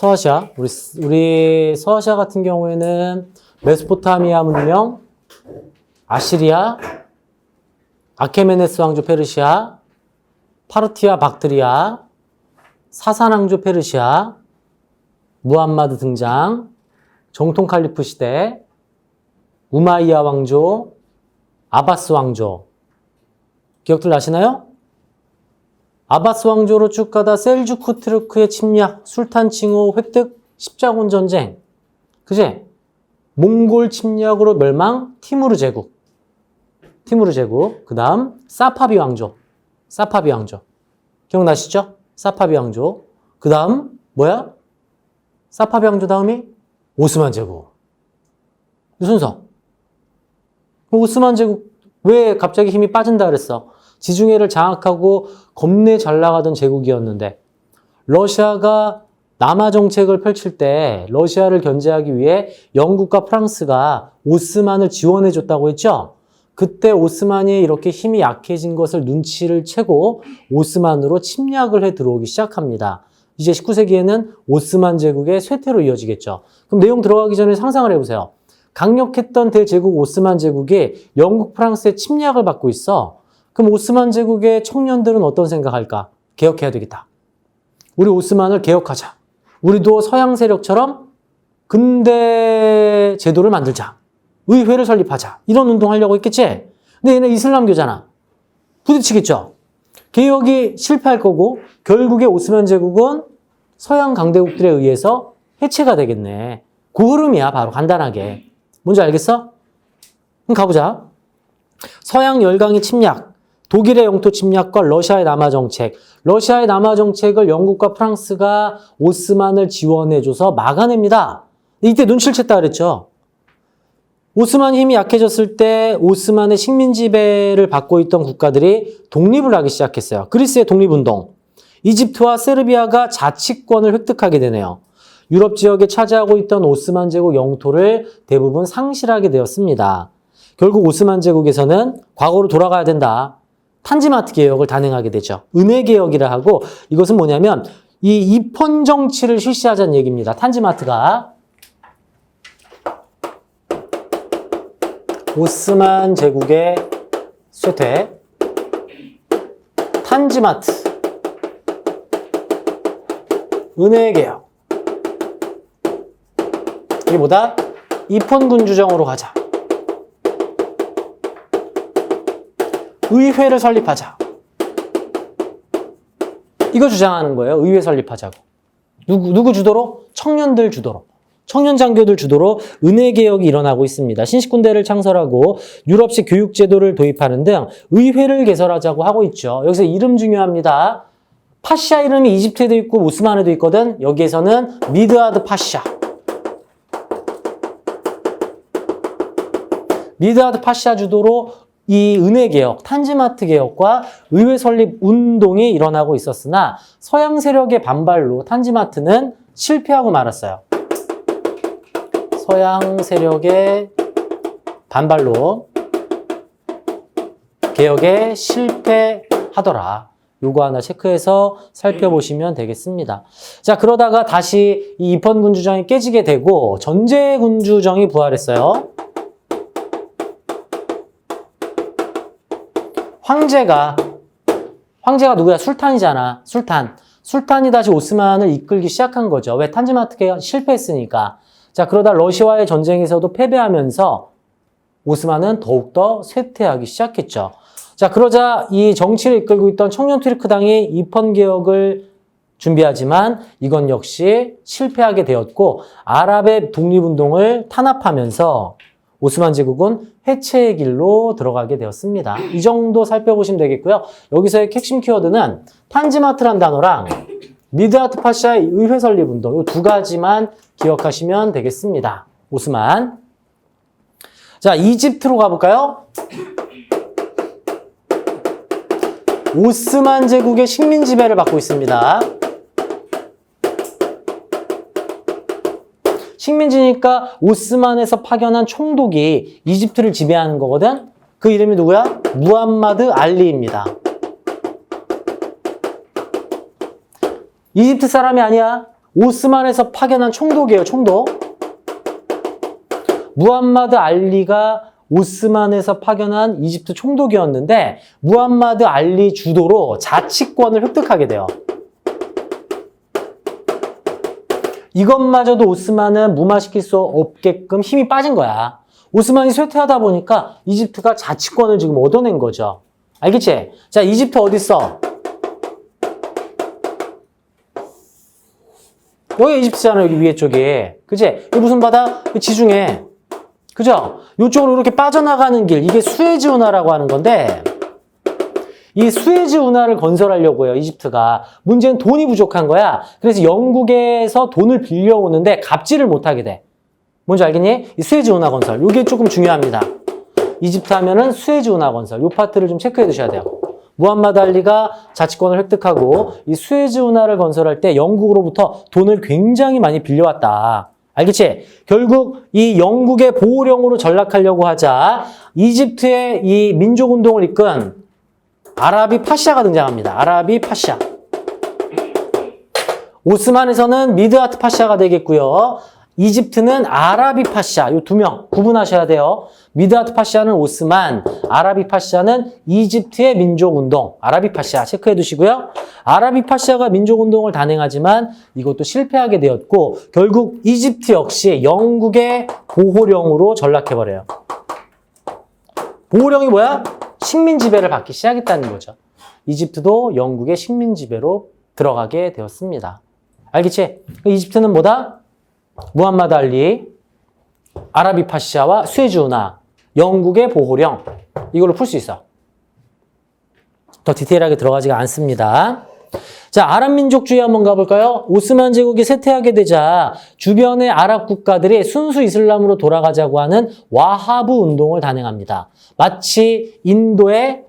서아시아. 우리 서아시아 같은 경우에는 메소포타미아 문명, 아시리아, 아케메네스 왕조 페르시아, 파르티아 박트리아, 사산 왕조 페르시아, 무함마드 등장, 정통 칼리프 시대, 우마이야 왕조, 아바스 왕조. 기억들 나시나요? 아바스 왕조로 쭉 가다 셀주크 트르크의 침략, 술탄 칭호 획득, 십자군 전쟁. 그지? 몽골 침략으로 멸망, 티무르 제국. 그 다음 사파비 왕조. 기억나시죠? 사파비 왕조. 그 다음 뭐야? 사파비 왕조 다음이 오스만 제국. 이 순서. 오스만 제국 왜 갑자기 힘이 빠진다 그랬어? 지중해를 장악하고 겁내 잘 나가던 제국이었는데 러시아가 남하 정책을 펼칠 때 러시아를 견제하기 위해 영국과 프랑스가 오스만을 지원해 줬다고 했죠? 그때 오스만이 이렇게 힘이 약해진 것을 눈치를 채고 오스만으로 침략을 해 들어오기 시작합니다. 이제 19세기에는 오스만 제국의 쇠퇴로 이어지겠죠. 그럼 내용 들어가기 전에 상상을 해보세요. 강력했던 대제국 오스만 제국이 영국, 프랑스의 침략을 받고 있어. 그럼 오스만 제국의 청년들은 어떤 생각할까? 개혁해야 되겠다. 우리 오스만을 개혁하자. 우리도 서양 세력처럼 근대 제도를 만들자. 의회를 설립하자. 이런 운동하려고 했겠지? 근데 얘네 이슬람교잖아. 부딪히겠죠? 개혁이 실패할 거고 결국에 오스만 제국은 서양 강대국들에 의해서 해체가 되겠네. 그 흐름이야, 바로 간단하게. 뭔지 알겠어? 그럼 가보자. 서양 열강의 침략, 독일의 영토 침략과 러시아의 남하 정책. 러시아의 남하 정책을 영국과 프랑스가 오스만을 지원해줘서 막아냅니다. 이때 눈치를 챘다 그랬죠. 오스만 힘이 약해졌을 때 오스만의 식민 지배를 받고 있던 국가들이 독립을 하기 시작했어요. 그리스의 독립운동. 이집트와 세르비아가 자치권을 획득하게 되네요. 유럽 지역에 차지하고 있던 오스만 제국 영토를 대부분 상실하게 되었습니다. 결국 오스만 제국에서는 과거로 돌아가야 된다. 탄지마트 개혁을 단행하게 되죠. 은혜 개혁이라 하고 이것은 뭐냐면 이 입헌 정치를 실시하자는 얘기입니다. 탄지마트가. 오스만 제국의 쇠퇴. 탄지마트. 은혜 개혁. 이게 뭐다? 입헌군주정으로 가자. 의회를 설립하자. 이거 주장하는 거예요. 의회 설립하자고. 누구 주도로? 청년들 주도로. 청년 장교들 주도로 은혜 개혁이 일어나고 있습니다. 신식군대를 창설하고 유럽식 교육 제도를 도입하는 등 의회를 개설하자고 하고 있죠. 여기서 이름 중요합니다. 파샤 이름이 이집트에도 있고 오스만에도 있거든. 여기에서는 미드아드 파샤. 미드아드 파샤 주도로 이 은혜 개혁, 탄지마트 개혁과 의회 설립 운동이 일어나고 있었으나 서양 세력의 반발로 탄지마트는 실패하고 말았어요. 서양 세력의 반발로 개혁에 실패하더라. 요거 하나 체크해서 살펴보시면 되겠습니다. 자, 그러다가 다시 이 입헌군주정이 깨지게 되고 전제군주정이 부활했어요. 황제가 누구야? 술탄이잖아. 술탄이 다시 오스만을 이끌기 시작한 거죠. 왜? 탄지마트가 실패했으니까. 자, 그러다 러시아와의 전쟁에서도 패배하면서 오스만은 더욱더 쇠퇴하기 시작했죠. 자, 그러자 이 정치를 이끌고 있던 청년 투르크당이 입헌 개혁을 준비하지만 이건 역시 실패하게 되었고 아랍의 독립운동을 탄압하면서 오스만 제국은 해체의 길로 들어가게 되었습니다. 이 정도 살펴보시면 되겠고요. 여기서의 핵심 키워드는 탄지마트란 단어랑 미드아트 파샤의 의회 설립 운동 이 두 가지만 기억하시면 되겠습니다. 오스만. 자, 이집트로 가볼까요? 오스만 제국의 식민 지배를 받고 있습니다. 식민지니까 오스만에서 파견한 총독이 이집트를 지배하는 거거든? 그 이름이 누구야? 무함마드 알리입니다. 이집트 사람이 아니야. 오스만에서 파견한 총독이에요. 총독. 무함마드 알리가 오스만에서 파견한 이집트 총독이었는데 무함마드 알리 주도로 자치권을 획득하게 돼요. 이것마저도 오스만은 무마시킬 수 없게끔 힘이 빠진 거야. 오스만이 쇠퇴하다 보니까 이집트가 자치권을 지금 얻어낸 거죠. 알겠지? 자, 이집트 어딨어? 여기 이집트잖아, 여기 위에 쪽에. 그치? 이 무슨 바다? 지중해. 그죠? 이쪽으로 이렇게 빠져나가는 길, 이게 수에즈 운하라고 하는 건데, 이 수에즈 운하를 건설하려고 해요, 이집트가. 문제는 돈이 부족한 거야. 그래서 영국에서 돈을 빌려오는데 갑질을 못하게 돼. 뭔지 알겠니? 이 수에즈 운하 건설. 이게 조금 중요합니다. 이집트 하면은 수에즈 운하 건설. 이 파트를 좀 체크해 두셔야 돼요. 무함마드 알리가 자치권을 획득하고 이 수에즈 운하를 건설할 때 영국으로부터 돈을 굉장히 많이 빌려왔다. 알겠지? 결국 이 영국의 보호령으로 전락하려고 하자 이집트의 이 민족운동을 이끈 아라비 파샤가 등장합니다. 아라비 파샤. 오스만에서는 미드하트 파샤가 되겠고요. 이집트는 아라비 파샤. 이 두 명 구분하셔야 돼요. 미드하트 파샤는 오스만, 아라비 파샤는 이집트의 민족운동. 아라비 파샤 체크해 두시고요. 아라비 파샤가 민족운동을 단행하지만 이것도 실패하게 되었고 결국 이집트 역시 영국의 보호령으로 전락해버려요. 보호령이 뭐야? 식민 지배를 받기 시작했다는 거죠. 이집트도 영국의 식민 지배로 들어가게 되었습니다. 알겠지? 이집트는 뭐다? 무함마드 알리, 아라비 파샤와 수에즈 운하, 영국의 보호령. 이걸로 풀 수 있어. 더 디테일하게 들어가지가 않습니다. 자, 아랍 민족주의 한번 가볼까요? 오스만 제국이 쇠퇴하게 되자 주변의 아랍 국가들이 순수 이슬람으로 돌아가자고 하는 와하브 운동을 단행합니다. 마치 인도의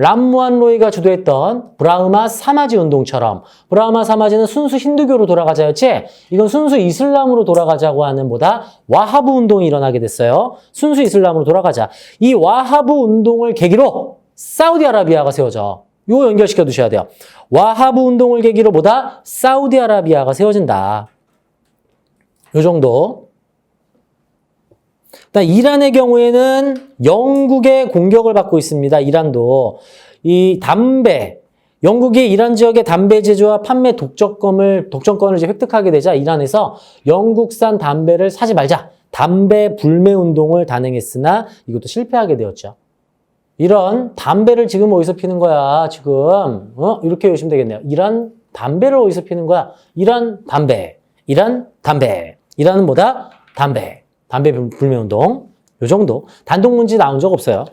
람무안 로이가 주도했던 브라흐마 사마지 운동처럼 브라흐마 사마지는 순수 힌두교로 돌아가자였지 이건 순수 이슬람으로 돌아가자고 하는 보다 와하브 운동이 일어나게 됐어요. 순수 이슬람으로 돌아가자. 이 와하브 운동을 계기로 사우디아라비아가 세워져. 이거 연결시켜 두셔야 돼요. 와하브 운동을 계기로 보다 사우디아라비아가 세워진다. 요 정도. 이란의 경우에는 영국의 공격을 받고 있습니다. 이란도. 이 담배, 영국이 이란 지역의 담배 제조와 판매 독점권을 이제 획득하게 되자 이란에서 영국산 담배를 사지 말자. 담배 불매 운동을 단행했으나 이것도 실패하게 되었죠. 이런 담배를 지금 어디서 피는 거야? 지금 이렇게 보시면 되겠네요. 이란 담배를 어디서 피는 거야? 이란 담배. 이란은 뭐다? 담배 불매운동. 요 정도. 단독 문제 나온 적 없어요.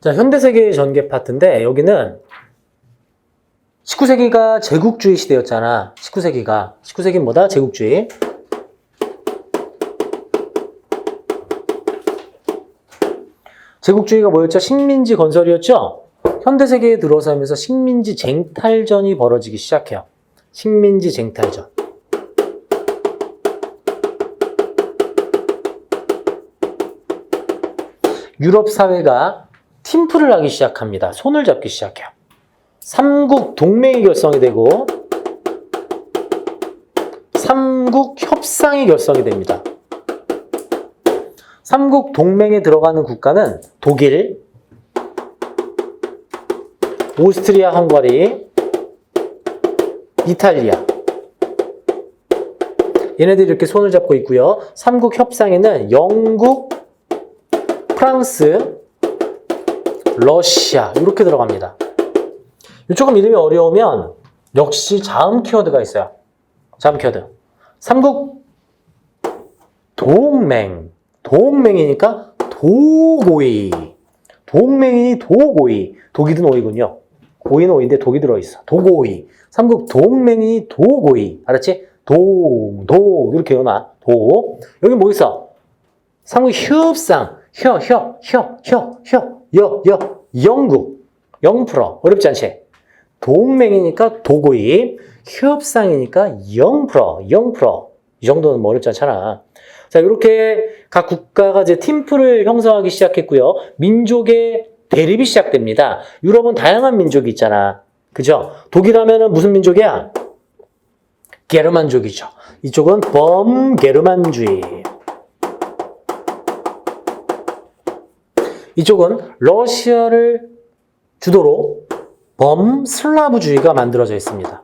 자, 현대세계의 전개 파트인데 여기는 19세기가 제국주의 시대였잖아. 19세기는 뭐다? 제국주의. 제국주의가 뭐였죠? 식민지 건설이었죠? 현대세계에 들어서면서 식민지 쟁탈전이 벌어지기 시작해요. 식민지 쟁탈전. 유럽 사회가 팀플을 하기 시작합니다. 손을 잡기 시작해요. 삼국 동맹이 결성이 되고 삼국 협상이 결성이 됩니다. 삼국 동맹에 들어가는 국가는 독일, 오스트리아, 헝가리, 이탈리아. 얘네들이 이렇게 손을 잡고 있고요. 삼국 협상에는 영국, 프랑스, 러시아 이렇게 들어갑니다. 조금 이름이 어려우면 역시 자음 키워드가 있어요. 자음 키워드. 삼국 동맹. 동맹이니까 도고이. 동맹이니 도고이. 독이 든 오이군요. 오이는 오이인데 독이 들어있어. 도고이. 삼국 동맹이니 도고이. 알았지? 도 이렇게 외워놔. 도. 여기 뭐 있어? 삼국 협상. 영국. 0%. 어렵지 않지? 동맹이니까 도고이. 협상이니까 0%. 이 정도는 뭐 어렵지 않잖아. 자, 이렇게 각 국가가 이제 팀플을 형성하기 시작했고요. 민족의 대립이 시작됩니다. 유럽은 다양한 민족이 있잖아. 그죠? 독일 하면은 무슨 민족이야? 게르만족이죠. 이쪽은 범게르만주의. 이쪽은 러시아를 주도로 범슬라브주의가 만들어져 있습니다.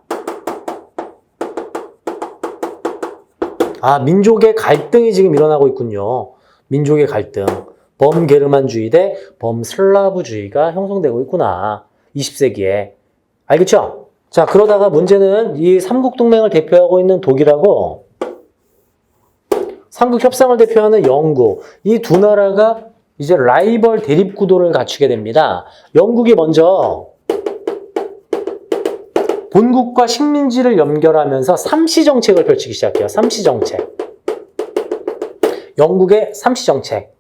아, 민족의 갈등이 지금 일어나고 있군요. 민족의 갈등. 범게르만주의 대 범슬라브주의가 형성되고 있구나. 20세기에. 알겠죠? 자, 그러다가 문제는 이 삼국동맹을 대표하고 있는 독일하고 삼국협상을 대표하는 영국, 이 두 나라가 이제 라이벌 대립 구도를 갖추게 됩니다. 영국이 먼저 본국과 식민지를 연결하면서 삼시정책을 펼치기 시작해요. 삼시정책. 영국의 삼시정책.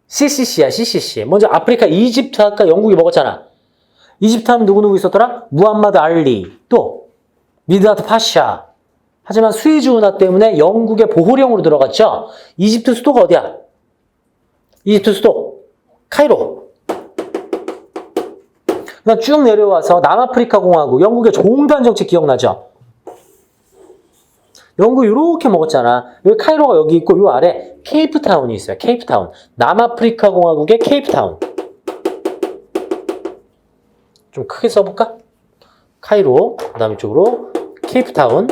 CCC야, CCC. 먼저 아프리카 이집트 아까 영국이 먹었잖아. 이집트 하면 누구누구 있었더라? 무함마드 알리, 또 미드라트 파샤. 하지만 수에즈 운하 때문에 영국의 보호령으로 들어갔죠. 이집트 수도가 어디야? 이집트 수도 카이로. 그다음 쭉 내려와서 남아프리카 공화국, 영국의 종단 정책 기억나죠? 영국 이렇게 먹었잖아. 여기 카이로가 여기 있고 이 아래 케이프타운이 있어요. 케이프타운. 남아프리카 공화국의 케이프타운. 좀 크게 써볼까? 카이로, 그 다음 이쪽으로 케이프타운.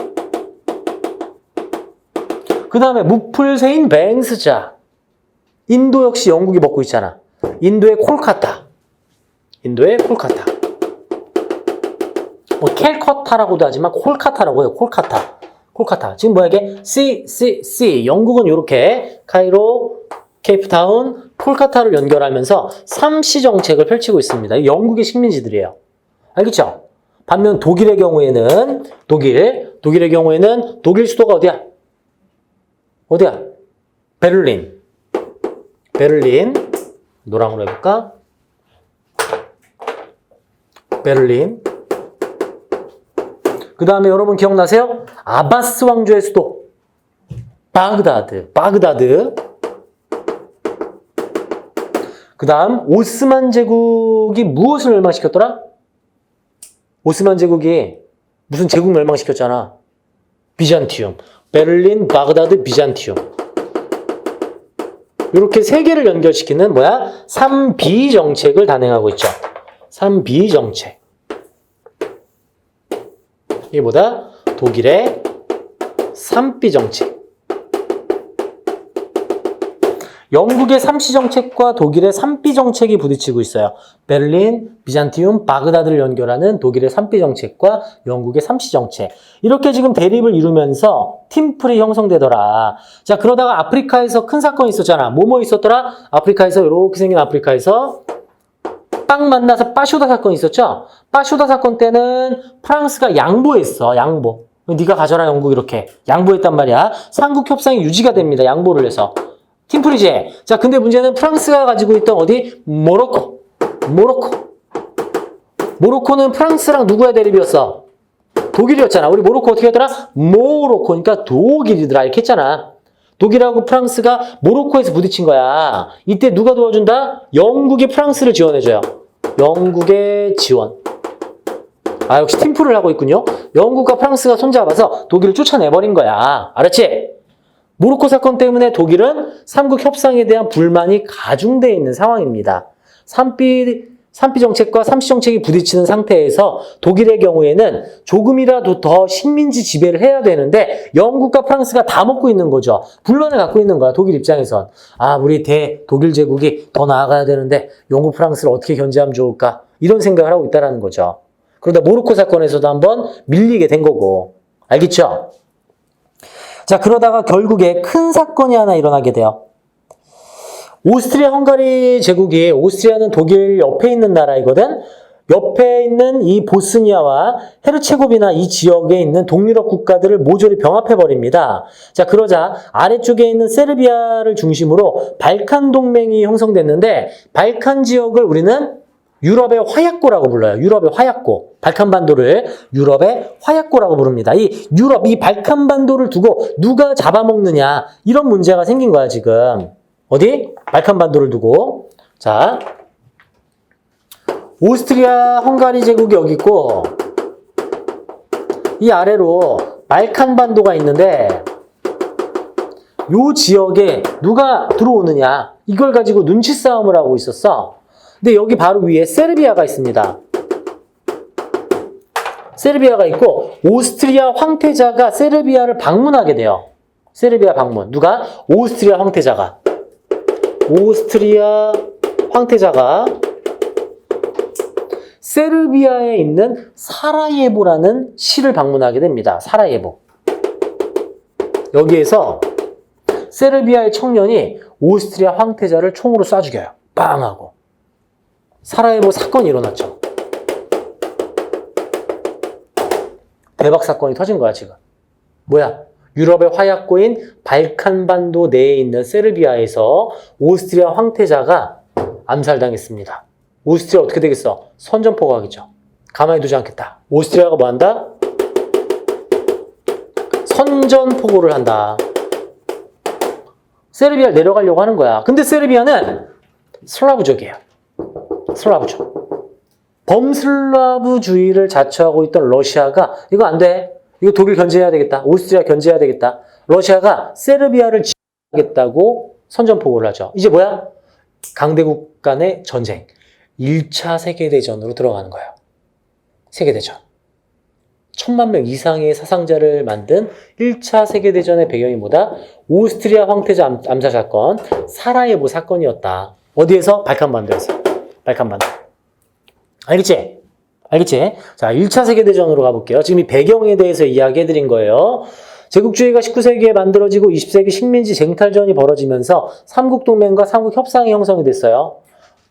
그 다음에 무풀세인 뱅스자. 인도 역시 영국이 먹고 있잖아. 인도의 콜카타. 인도의 콜카타. 뭐 캘커타라고도 하지만 콜카타라고 해요. 콜카타. 콜카타. 지금 뭐야 이게? C. 영국은 이렇게 카이로, 케이프타운, 콜카타를 연결하면서 삼시 정책을 펼치고 있습니다. 영국의 식민지들이에요. 알겠죠? 반면 독일의 경우에는 독일의 경우에는 독일 수도가 어디야? 어디야? 베를린. 노랑으로 해볼까? 베를린. 그 다음에 여러분 기억나세요? 아바스 왕조의 수도 바그다드. 그 다음 오스만 제국이 무엇을 멸망시켰더라? 오스만 제국이 무슨 제국 멸망시켰잖아. 비잔티움. 베를린, 바그다드, 비잔티움. 이렇게 세 개를 연결시키는 뭐야? 3B 정책을 단행하고 있죠. 3B 정책. 이게 뭐다? 독일의 3B 정책. 영국의 3C 정책과 독일의 3B 정책이 부딪히고 있어요. 베를린, 비잔티움, 바그다드를 연결하는 독일의 3B 정책과 영국의 3C 정책. 이렇게 지금 대립을 이루면서 팀플이 형성되더라. 자, 그러다가 아프리카에서 큰 사건이 있었잖아. 뭐뭐 있었더라? 아프리카에서 이렇게 생긴 아프리카에서 빵 만나서 빠쇼다 사건이 있었죠? 빠쇼다 사건 때는 프랑스가 양보했어. 양보. 네가 가져라 영국 이렇게. 양보했단 말이야. 삼국 협상이 유지가 됩니다. 양보를 해서. 팀플이지. 자, 근데 문제는 프랑스가 가지고 있던 어디? 모로코는 프랑스랑 누구의 대립이었어? 독일이었잖아. 우리 모로코 어떻게 했더라? 모로코니까 독일이더라. 이렇게 했잖아. 독일하고 프랑스가 모로코에서 부딪힌 거야. 이때 누가 도와준다? 영국이 프랑스를 지원해줘요. 영국의 지원. 아, 역시 팀플을 하고 있군요. 영국과 프랑스가 손잡아서 독일을 쫓아내버린 거야. 알았지? 모로코 사건 때문에 독일은 삼국 협상에 대한 불만이 가중되어 있는 상황입니다. 3B 정책과 3C 정책이 부딪히는 상태에서 독일의 경우에는 조금이라도 더 식민지 지배를 해야 되는데 영국과 프랑스가 다 먹고 있는 거죠. 분란을 갖고 있는 거야, 독일 입장에선. 아, 우리 대독일 제국이 더 나아가야 되는데 영국, 프랑스를 어떻게 견제하면 좋을까? 이런 생각을 하고 있다는 거죠. 그러다 모로코 사건에서도 한번 밀리게 된 거고. 알겠죠? 자, 그러다가 결국에 큰 사건이 하나 일어나게 돼요. 오스트리아 헝가리 제국이, 오스트리아는 독일 옆에 있는 나라이거든. 옆에 있는 이 보스니아와 헤르체고비나 이 지역에 있는 동유럽 국가들을 모조리 병합해버립니다. 자, 그러자 아래쪽에 있는 세르비아를 중심으로 발칸 동맹이 형성됐는데 발칸 지역을 우리는 유럽의 화약고라고 불러요. 유럽의 화약고. 발칸반도를 유럽의 화약고라고 부릅니다. 이 유럽, 이 발칸반도를 두고 누가 잡아먹느냐, 이런 문제가 생긴 거야, 지금. 어디? 발칸반도를 두고. 자, 오스트리아 헝가리 제국이 여기 있고, 이 아래로 발칸반도가 있는데, 요 지역에 누가 들어오느냐, 이걸 가지고 눈치 싸움을 하고 있었어. 근데 여기 바로 위에 세르비아가 있습니다. 세르비아가 있고, 오스트리아 황태자가 세르비아를 방문하게 돼요. 세르비아 방문. 누가? 오스트리아 황태자가. 오스트리아 황태자가 세르비아에 있는 사라예보라는 시를 방문하게 됩니다. 사라예보. 여기에서 세르비아의 청년이 오스트리아 황태자를 총으로 쏴 죽여요. 빵 하고. 사라예보 사건이 일어났죠. 대박 사건이 터진 거야, 지금. 뭐야? 유럽의 화약고인 발칸반도 내에 있는 세르비아에서 오스트리아 황태자가 암살당했습니다. 오스트리아 어떻게 되겠어? 선전포고 하겠죠. 가만히 두지 않겠다. 오스트리아가 뭐 한다? 선전포고를 한다. 세르비아를 내려가려고 하는 거야. 근데 세르비아는 슬라브족이에요. 슬라브족. 범슬라브주의를 자처하고 있던 러시아가 이거 안 돼. 이거 독일 견제해야 되겠다. 오스트리아 견제해야 되겠다. 러시아가 세르비아를 지배하겠다고 선전포고를 하죠. 이제 뭐야? 강대국 간의 전쟁. 1차 세계대전으로 들어가는 거예요. 세계대전. 1000만 명 이상의 사상자를 만든 1차 세계대전의 배경이 뭐다? 오스트리아 황태자 암살 사건, 사라예보 사건이었다. 어디에서? 발칸반도에서. 발칸반도. 알겠지? 알겠지? 자, 1차 세계대전으로 가볼게요. 지금 이 배경에 대해서 이야기해드린 거예요. 제국주의가 19세기에 만들어지고 20세기 식민지 쟁탈전이 벌어지면서 삼국동맹과 삼국협상이 형성이 됐어요.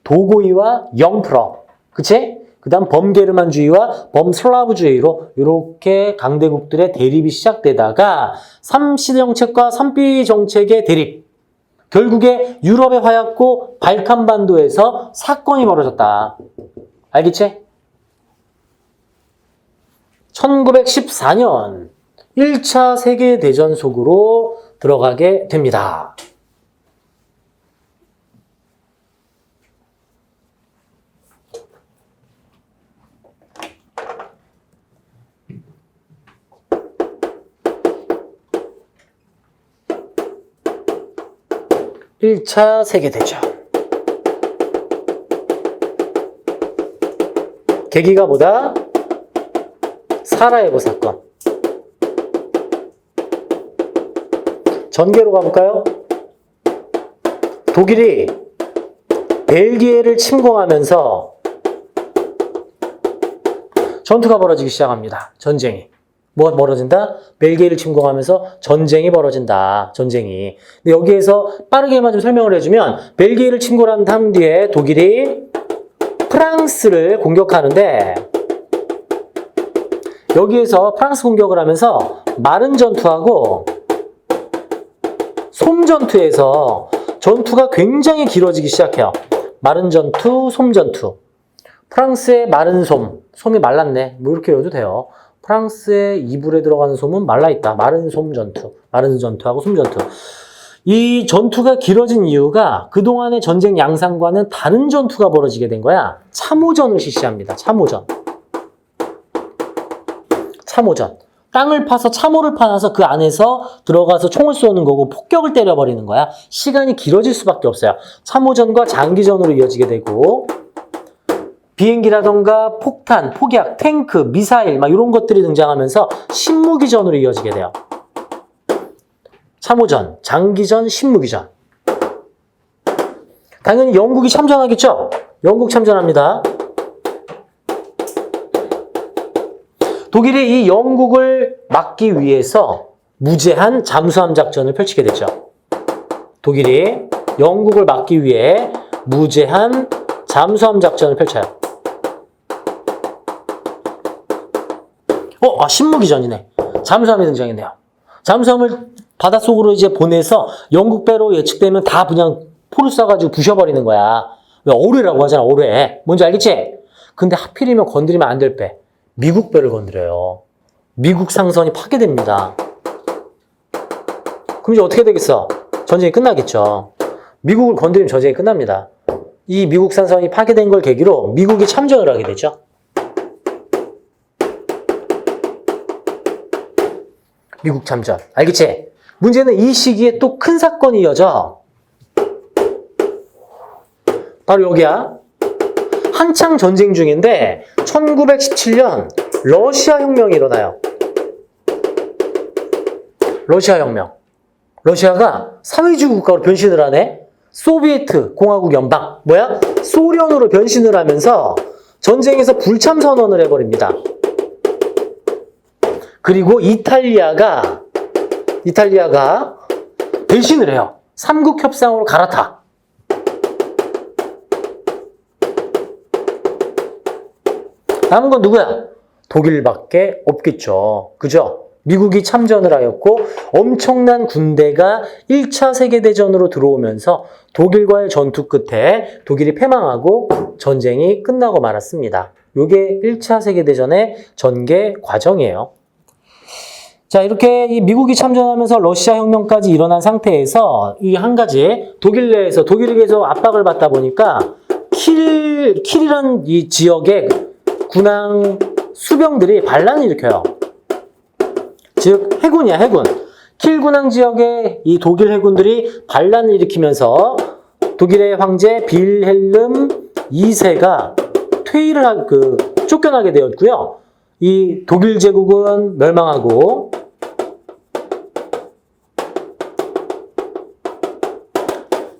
도고이와 영프러. 그치? 그 다음 범게르만주의와 범슬라브주의로 이렇게 강대국들의 대립이 시작되다가 3C 정책과 3B 정책의 대립. 결국에 유럽의 화약고 발칸반도에서 사건이 벌어졌다. 알겠지? 1914년 1차 세계대전 속으로 들어가게 됩니다. 일 차 세계대전. 계기가 뭐다? 사라예보 사건. 전개로 가볼까요? 독일이 벨기에를 침공하면서 전투가 벌어지기 시작합니다. 전쟁이. 뭐가 벌어진다? 벨기에를 침공하면서 전쟁이 벌어진다. 전쟁이. 근데 여기에서 빠르게만 좀 설명을 해주면 벨기에를 침공한 다음 뒤에 독일이 프랑스를 공격하는데 여기에서 프랑스 공격을 하면서 마른 전투하고 솜 전투에서 전투가 굉장히 길어지기 시작해요. 마른 전투, 솜 전투. 프랑스의 마른 솜. 솜이 말랐네. 뭐 이렇게 외워도 돼요. 프랑스의 이불에 들어가는 솜은 말라있다. 마른 솜 전투. 마른 전투하고 솜 전투. 이 전투가 길어진 이유가 그동안의 전쟁 양상과는 다른 전투가 벌어지게 된 거야. 참호전을 실시합니다. 참호전. 참호전. 땅을 파서 참호를 파놔서 그 안에서 들어가서 총을 쏘는 거고 폭격을 때려버리는 거야. 시간이 길어질 수밖에 없어요. 참호전과 장기전으로 이어지게 되고 비행기라던가 폭탄, 폭약, 탱크, 미사일 막 이런 것들이 등장하면서 신무기전으로 이어지게 돼요. 참호전, 장기전, 신무기전. 당연히 영국이 참전하겠죠? 영국 참전합니다. 독일이 이 영국을 막기 위해서 무제한 잠수함 작전을 펼치게 되죠. 독일이 영국을 막기 위해 무제한 잠수함 작전을 펼쳐요. 신무기전이네. 잠수함이 등장했네요. 잠수함을 바닷속으로 이제 보내서 영국 배로 예측되면 다 그냥 포를 쏴가지고 부셔버리는 거야. 어뢰라고 하잖아, 어뢰. 뭔지 알겠지? 근데 하필이면 건드리면 안 될 배. 미국 배를 건드려요. 미국 상선이 파괴됩니다. 그럼 이제 어떻게 되겠어? 전쟁이 끝나겠죠. 미국을 건드리면 전쟁이 끝납니다. 이 미국 상선이 파괴된 걸 계기로 미국이 참전을 하게 되죠. 미국 참전. 알겠지? 문제는 이 시기에 또 큰 사건이 이어져. 바로 여기야. 한창 전쟁 중인데 1917년 러시아 혁명이 일어나요. 러시아 혁명. 러시아가 사회주의 국가로 변신을 하네. 소비에트 공화국 연방. 뭐야? 소련으로 변신을 하면서 전쟁에서 불참 선언을 해버립니다. 그리고 이탈리아가 배신을 해요. 삼국 협상으로 갈아타. 남은 건 누구야? 독일밖에 없겠죠. 그죠? 미국이 참전을 하였고 엄청난 군대가 1차 세계대전으로 들어오면서 독일과의 전투 끝에 독일이 패망하고 전쟁이 끝나고 말았습니다. 이게 1차 세계대전의 전개 과정이에요. 자, 이렇게 이 미국이 참전하면서 러시아 혁명까지 일어난 상태에서 이 한 가지 독일 내에서 독일에게서 압박을 받다 보니까 킬이란 이 지역의 군항 수병들이 반란을 일으켜요. 즉 해군이야, 해군. 킬 군항 지역의 이 독일 해군들이 반란을 일으키면서 독일의 황제 빌헬름 2세가 쫓겨나게 되었고요. 이 독일 제국은 멸망하고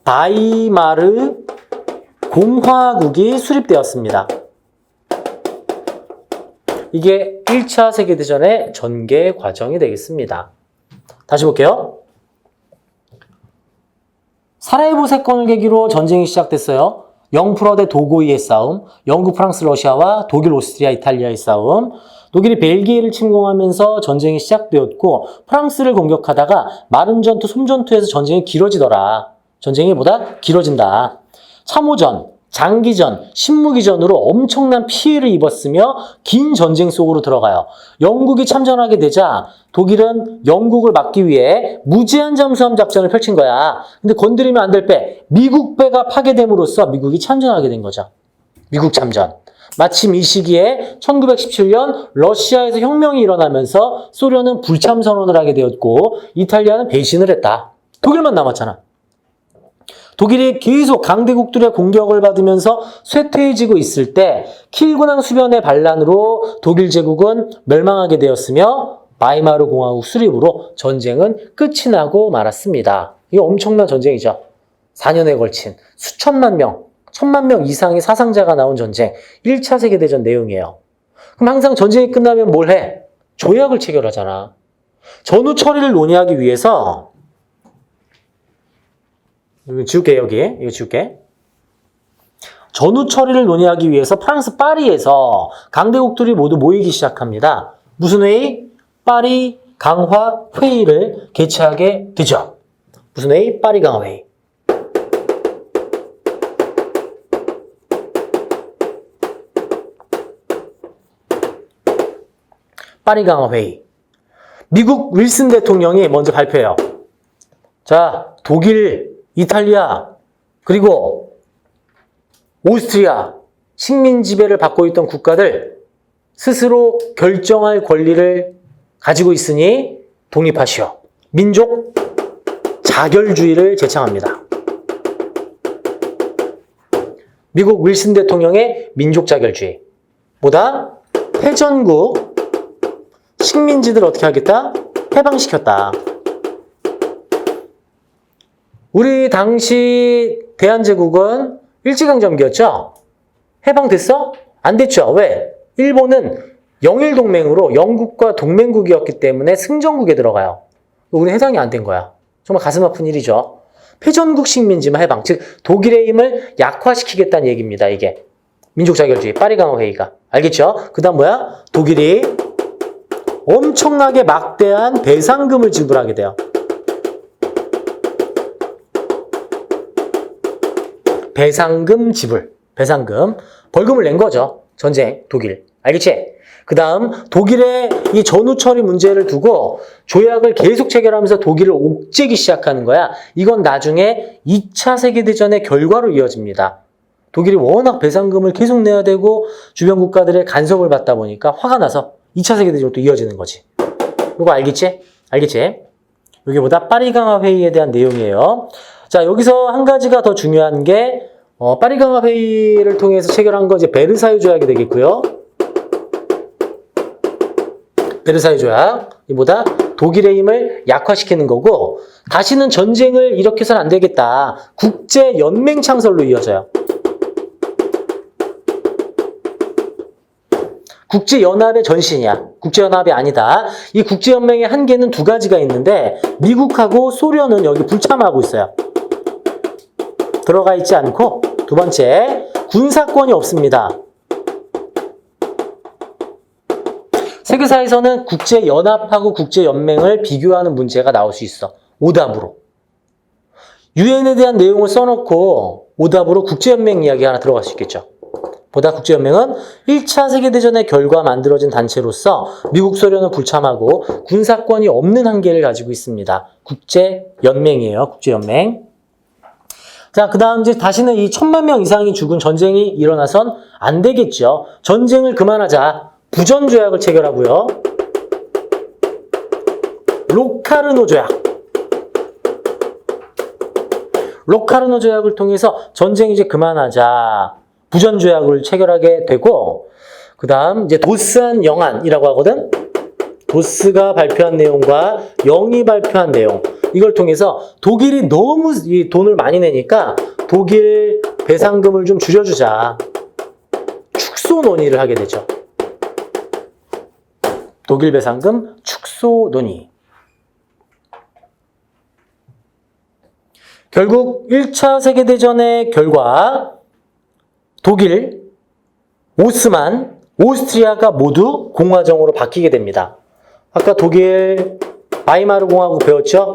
바이마르 공화국이 수립되었습니다. 이게 1차 세계대전의 전개 과정이 되겠습니다. 다시 볼게요. 사라예보 사건을 계기로 전쟁이 시작됐어요. 영프러 대 도고이의 싸움, 영국, 프랑스, 러시아와 독일, 오스트리아, 이탈리아의 싸움, 독일이 벨기에를 침공하면서 전쟁이 시작되었고 프랑스를 공격하다가 마른 전투, 솜전투에서 전쟁이 길어지더라. 전쟁이 보다 길어진다. 참호전, 장기전, 신무기전으로 엄청난 피해를 입었으며 긴 전쟁 속으로 들어가요. 영국이 참전하게 되자 독일은 영국을 막기 위해 무제한 잠수함 작전을 펼친 거야. 근데 건드리면 안 될 배, 미국 배가 파괴됨으로써 미국이 참전하게 된 거죠. 미국 참전. 마침 이 시기에 1917년 러시아에서 혁명이 일어나면서 소련은 불참 선언을 하게 되었고 이탈리아는 배신을 했다. 독일만 남았잖아. 독일이 계속 강대국들의 공격을 받으면서 쇠퇴해지고 있을 때 킬군항 수변의 반란으로 독일 제국은 멸망하게 되었으며 바이마르 공화국 수립으로 전쟁은 끝이 나고 말았습니다. 이게 엄청난 전쟁이죠. 4년에 걸친 수천만 명, 1000만 명 이상의 사상자가 나온 전쟁, 1차 세계대전 내용이에요. 그럼 항상 전쟁이 끝나면 뭘 해? 조약을 체결하잖아. 전후 처리를 논의하기 위해서 이거 지울게, 여기. 이거 지울게. 전후 처리를 논의하기 위해서 프랑스 파리에서 강대국들이 모두 모이기 시작합니다. 무슨 회의? 파리 강화 회의를 개최하게 되죠. 무슨 회의? 파리 강화 회의. 파리 강화 회의. 미국 윌슨 대통령이 먼저 발표해요. 자, 독일, 이탈리아, 그리고 오스트리아, 식민 지배를 받고 있던 국가들 스스로 결정할 권리를 가지고 있으니 독립하시오. 민족 자결주의를 제창합니다. 미국 윌슨 대통령의 민족 자결주의. 뭐다? 패전국 식민지들 어떻게 하겠다? 해방시켰다. 우리 당시 대한제국은 일제강점기였죠? 해방됐어? 안 됐죠? 왜? 일본은 영일동맹으로 영국과 동맹국이었기 때문에 승전국에 들어가요. 우리 해당이 안 된 거야. 정말 가슴 아픈 일이죠. 패전국 식민지만 해방, 즉 독일의 힘을 약화시키겠다는 얘기입니다. 이게 민족자결주의, 파리 강화 회의가. 알겠죠? 그 다음 뭐야? 독일이 엄청나게 막대한 배상금을 지불하게 돼요. 배상금 지불. 배상금. 벌금을 낸 거죠. 전쟁, 독일. 알겠지? 그 다음 독일의 이 전후 처리 문제를 두고 조약을 계속 체결하면서 독일을 옥죄기 시작하는 거야. 이건 나중에 2차 세계대전의 결과로 이어집니다. 독일이 워낙 배상금을 계속 내야 되고 주변 국가들의 간섭을 받다 보니까 화가 나서 2차 세계대전으로 또 이어지는 거지. 이거 알겠지? 알겠지? 여기보다 파리강화 회의에 대한 내용이에요. 자, 여기서 한 가지가 더 중요한 게 파리강화 회의를 통해서 체결한 거 이제 베르사유 조약이 되겠고요. 베르사유 조약, 이보다 독일의 힘을 약화시키는 거고 다시는 전쟁을 이렇게 해서는 안 되겠다. 국제연맹 창설로 이어져요. 국제연합의 전신이야. 국제연합이 아니다. 이 국제연맹의 한계는 두 가지가 있는데 미국하고 소련은 여기 불참하고 있어요. 들어가 있지 않고 두 번째, 군사권이 없습니다. 세계사에서는 국제연합하고 국제연맹을 비교하는 문제가 나올 수 있어. 오답으로. 유엔에 대한 내용을 써놓고 오답으로 국제연맹 이야기 하나 들어갈 수 있겠죠. 보다 국제연맹은 1차 세계대전의 결과 만들어진 단체로서 미국, 소련은 불참하고 군사권이 없는 한계를 가지고 있습니다. 국제연맹이에요. 국제연맹. 자, 그 다음 이제 다시는 이 1000만 명 이상이 죽은 전쟁이 일어나선 안 되겠죠. 전쟁을 그만하자. 부전조약을 체결하고요. 로카르노 조약. 로카르노 조약을 통해서 전쟁 이제 그만하자. 부전조약을 체결하게 되고, 그 다음 이제 도스안 영안이라고 하거든. 도스가 발표한 내용과 영이 발표한 내용. 이걸 통해서 독일이 너무 이 돈을 많이 내니까 독일 배상금을 좀 줄여주자. 축소 논의를 하게 되죠. 독일 배상금 축소 논의. 결국 1차 세계대전의 결과 독일, 오스만, 오스트리아가 모두 공화정으로 바뀌게 됩니다. 아까 독일 바이마르 공화국 배웠죠?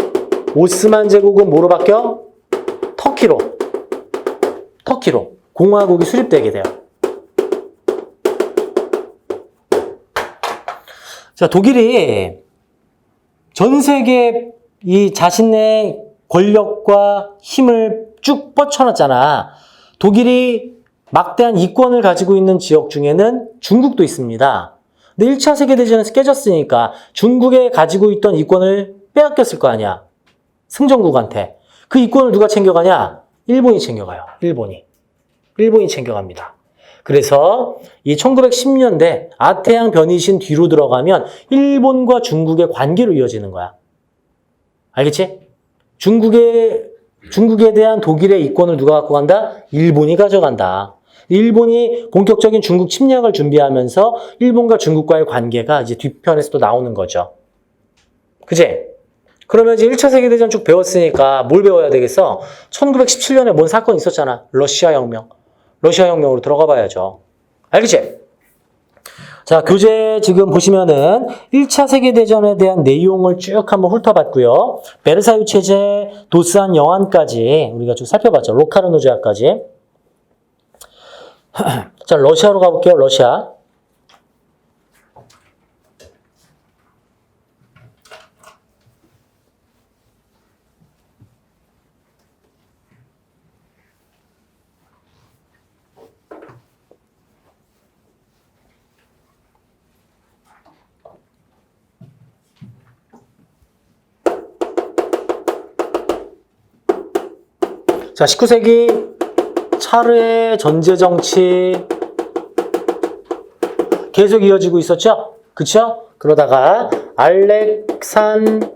오스만 제국은 뭐로 바뀌어? 터키로 공화국이 수립되게 돼요. 자, 독일이 전 세계 이 자신의 권력과 힘을 쭉 뻗쳐놨잖아. 독일이 막대한 이권을 가지고 있는 지역 중에는 중국도 있습니다. 근데 1차 세계대전에서 깨졌으니까 중국에 가지고 있던 이권을 빼앗겼을 거 아니야. 승전국한테. 그 이권을 누가 챙겨가냐? 일본이 챙겨가요. 일본이 챙겨갑니다. 그래서 이 1910년대 아태양 변이신 뒤로 들어가면 일본과 중국의 관계로 이어지는 거야. 알겠지? 중국에 대한 독일의 이권을 누가 갖고 간다? 일본이 가져간다. 일본이 본격적인 중국 침략을 준비하면서 일본과 중국과의 관계가 이제 뒤편에서 또 나오는 거죠. 그치? 그러면 이제 1차 세계대전 쭉 배웠으니까 뭘 배워야 되겠어? 1917년에 뭔 사건이 있었잖아. 러시아 혁명으로 들어가 봐야죠. 알겠지? 자, 교재 지금 보시면은 1차 세계대전에 대한 내용을 쭉 한번 훑어봤고요. 베르사유 체제, 도스안 영안까지 우리가 쭉 살펴봤죠. 로카르노 조약까지. 자, 러시아로 가볼게요. 러시아. 자, 19세기 차르의 전제 정치 계속 이어지고 있었죠? 그쵸? 그러다가 알렉산드르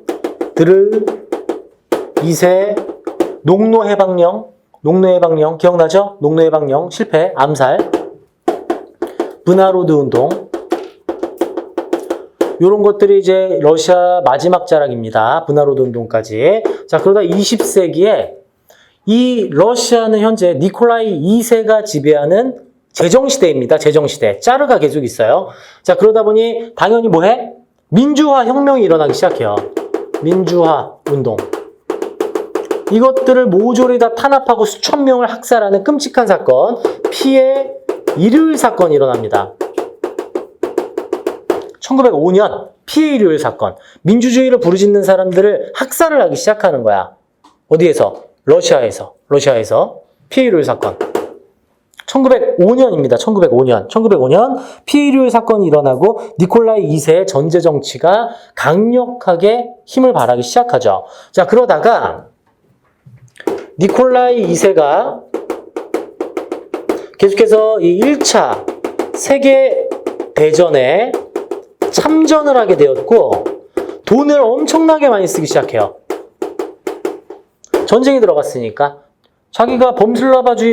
2세 농노해방령 기억나죠? 농노해방령 실패, 암살, 브나로드 운동 이런 것들이 이제 러시아 마지막 자락입니다. 브나로드 운동까지. 자, 그러다 20세기에 이 러시아는 현재 니콜라이 2세가 지배하는 제정시대입니다. 제정시대. 짜르가 계속 있어요. 자, 그러다 보니 당연히 뭐해? 민주화 혁명이 일어나기 시작해요. 민주화 운동. 이것들을 모조리 다 탄압하고 수천 명을 학살하는 끔찍한 사건, 피해 일요일 사건이 일어납니다. 1905년 피해 일요일 사건. 민주주의를 부르짖는 사람들을 학살을 하기 시작하는 거야. 어디에서? 러시아에서 피해 일요일 사건. 1905년입니다. 1905년 피해 일요일 사건이 일어나고 니콜라이 2세의 전제 정치가 강력하게 힘을 발하기 시작하죠. 자, 그러다가 니콜라이 2세가 계속해서 이 1차 세계대전에 참전을 하게 되었고 돈을 엄청나게 많이 쓰기 시작해요. 전쟁이 들어갔으니까. 자기가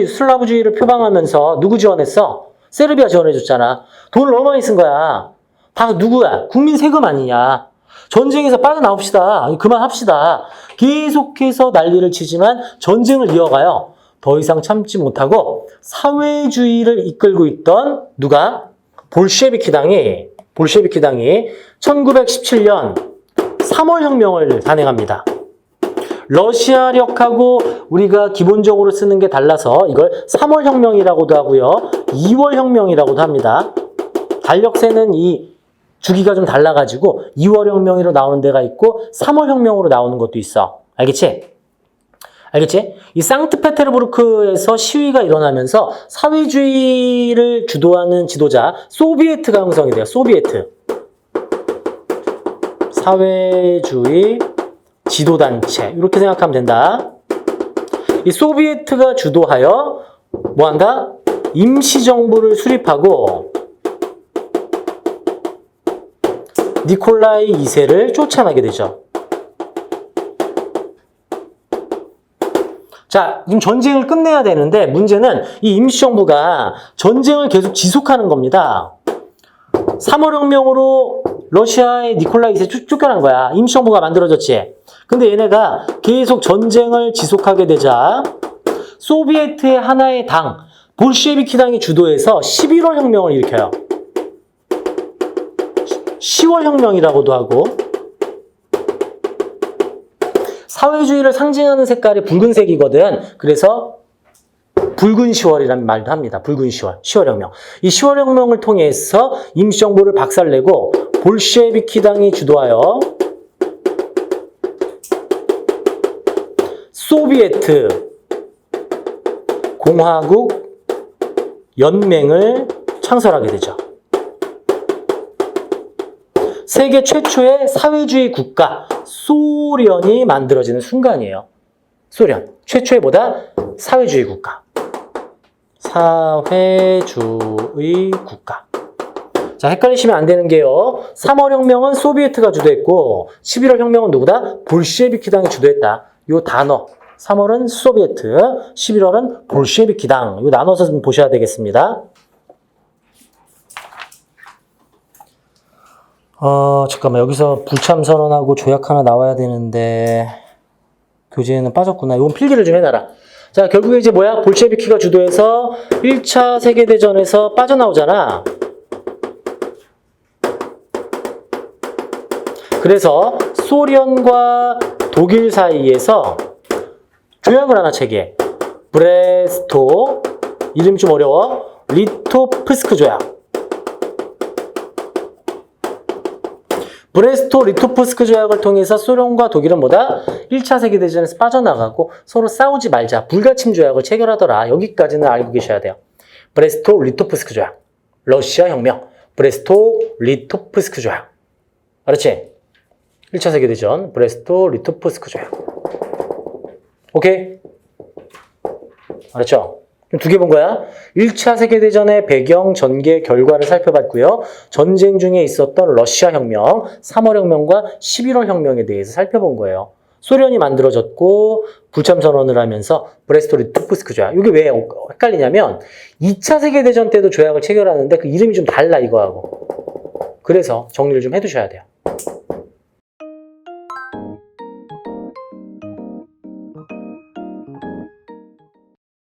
슬라브주의를 표방하면서 누구 지원했어? 세르비아 지원해줬잖아. 돈을 너무 많이 쓴 거야. 다 누구야? 국민 세금 아니냐. 전쟁에서 빠져나옵시다. 그만합시다. 계속해서 난리를 치지만 전쟁을 이어가요. 더 이상 참지 못하고 사회주의를 이끌고 있던 누가? 볼셰비키 당이 1917년 3월 혁명을 단행합니다. 러시아력하고 우리가 기본적으로 쓰는 게 달라서 이걸 3월 혁명이라고도 하고요. 2월 혁명이라고도 합니다. 달력세는 이 주기가 좀 달라가지고 2월 혁명으로 나오는 데가 있고 3월 혁명으로 나오는 것도 있어. 알겠지? 이 상트페테르부르크에서 시위가 일어나면서 사회주의를 주도하는 지도자 소비에트가 형성이 돼요. 사회주의 지도단체. 이렇게 생각하면 된다. 이 소비에트가 주도하여 뭐한다? 임시정부를 수립하고 니콜라이 2세를 쫓아나게 되죠. 자, 지금 전쟁을 끝내야 되는데 문제는 이 임시정부가 전쟁을 계속 지속하는 겁니다. 3월 혁명으로 러시아의 니콜라이 2세 쫓겨난 거야. 임시정부가 만들어졌지. 근데 얘네가 계속 전쟁을 지속하게 되자 소비에트의 하나의 당, 볼셰비키 당이 주도해서 11월 혁명을 일으켜요. 10월 혁명이라고도 하고 사회주의를 상징하는 색깔이 붉은색이거든. 그래서 붉은 10월이라는 말도 합니다. 붉은 10월, 10월 혁명. 이 10월 혁명을 통해서 임시정부를 박살내고 볼셰비키 당이 주도하여 소비에트 공화국 연맹을 창설하게 되죠. 세계 최초의 사회주의 국가 소련이 만들어지는 순간이에요. 소련. 최초의 뭐다? 사회주의 국가. 사회주의 국가. 자, 헷갈리시면 안 되는 게요. 3월 혁명은 소비에트가 주도했고 11월 혁명은 누구다? 볼셰비키 당이 주도했다. 요 단어. 3월은 소비에트, 11월은 볼셰비키 당. 요 나눠서 좀 보셔야 되겠습니다. 잠깐만. 여기서 불참선언하고 조약 하나 나와야 되는데 교재에는 빠졌구나. 이건 필기를 좀 해놔라. 자, 결국에 이제 뭐야? 볼셰비키가 주도해서 1차 세계대전에서 빠져나오잖아. 그래서 소련과 독일 사이에서 조약을 하나 체결해. 브레스토, 이름이 좀 어려워. 리토프스크 조약. 브레스토 리토프스크 조약을 통해서 소련과 독일은 뭐다? 1차 세계대전에서 빠져나가고 서로 싸우지 말자. 불가침 조약을 체결하더라. 여기까지는 알고 계셔야 돼요. 브레스토 리토프스크 조약. 러시아 혁명. 브레스토 리토프스크 조약. 알았지? 1차 세계대전. 브레스토 리토프스크 조약. 오케이? 알았죠? 두 개 본 거야. 1차 세계대전의 배경, 전개, 결과를 살펴봤고요. 전쟁 중에 있었던 러시아 혁명, 3월 혁명과 11월 혁명에 대해서 살펴본 거예요. 소련이 만들어졌고 불참선언을 하면서 브레스토-리토프스크 조약. 이게 왜 헷갈리냐면 2차 세계대전 때도 조약을 체결하는데 그 이름이 좀 달라 이거하고. 그래서 정리를 좀 해두셔야 돼요.